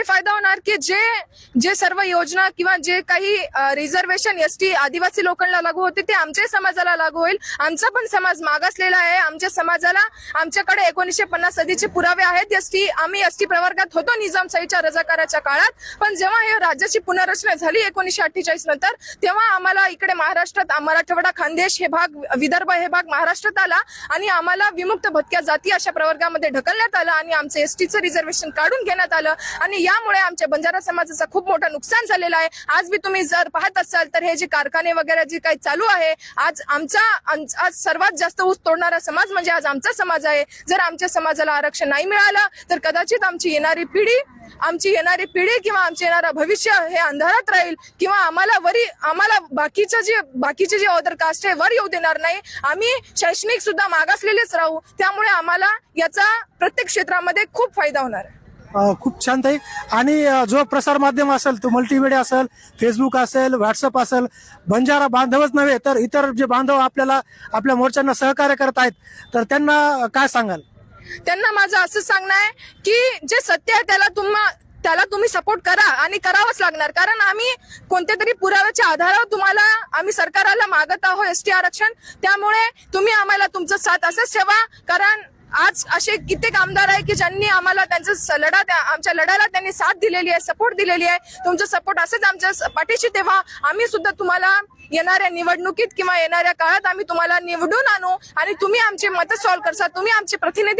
फायदा होणार की जे सर्व योजना किंवा जे काही रिझर्वेशन एसटी आदिवासी लोकांना लागू होते ते आमच्या समाजाला लागू होईल. आमचा पण समाज मागासलेला आहे. आमच्या समाजाला आमच्याकडे 1950 सदीचे पुरावे आहेत. आम्ही एसटी प्रवर्गात होतो निजामशाहीच्या रजाकाराच्या काळात. पण जेव्हा हे राज्याची पुनर्रचना झाली 1948 नंतर, तेव्हा आम्हाला इकडे महाराष्ट्रात मराठवाडा, खानदेश हे भाग, विदर्भ हे भाग महाराष्ट्रात आला आणि आम्हाला विमुक्त भटक्या जाती अशा प्रवर्गामध्ये ढकलण्यात आलं आणि आमचं एसटीचं रिझर्वेशन काढून घेण्यात आलं आणि यामुळे आमच्या बंजारा समाजाचं खूप मोठं नुकसान झालेलं आहे. आज बी तुम्ही जर पाहत असाल तर हे जे कारखाने वगैरे जे काही चालू आहे, आज सर्वात जास्त ऊस तोडणारा समाज म्हणजे आज आमचा समाज आहे. जर आमच्या समाजाला आरक्षण नाही मिळालं तर कदाचित आमची येणारी पिढी किंवा आमचे येणारं भविष्य हे अंधारात राहील किंवा आम्हाला बाकीचे जे अदर कास्ट आहे वर येऊ देणार नाही. आम्ही शैक्षणिक सुद्धा मागासलेलेच राहू. त्यामुळे आम्हाला याचा प्रत्येक क्षेत्रामध्ये खूप फायदा होणार आहे. खूप छान ताई. आणि जो प्रसार माध्यम असेल, तो मल्टीमीडिया असेल, फेसबुक असेल, व्हॉट्सअप असेल, बंजारा बांधवच नव्हे तर इतर जे बांधव आपल्या मोर्चांना सहकार्य करत आहेत, तर त्यांना काय सांगाल? त्यांना माझं असं सांगणं आहे की जे सत्य आहे त्याला तुम्ही सपोर्ट करा आणि करावंच लागणार. कारण आम्ही कोणत्या तरी पुराव्याच्या आधारावर आम्ही सरकारला मागत आहोत एसटी आरक्षण. त्यामुळे तुम्ही आम्हाला तुमचं साथ असंच ठेवा. कारण आज असे कित्येक आमदार आहे की ज्यांनी आम्हाला आमच्या लढ्याला त्यांनी साथ दिलेली आहे, सपोर्ट दिलेली आहे. तुमचं सपोर्ट असंच आमच्या पाठीशी तेव्हा आम्ही सुद्धा तुम्हाला येणाऱ्या निवडणुकीत किंवा येणाऱ्या काळात आम्ही तुम्हाला निवडून आणू आणि तुम्ही आमचे मतं सॉल्व्ह करसा. तुम्ही आमचे प्रतिनिधी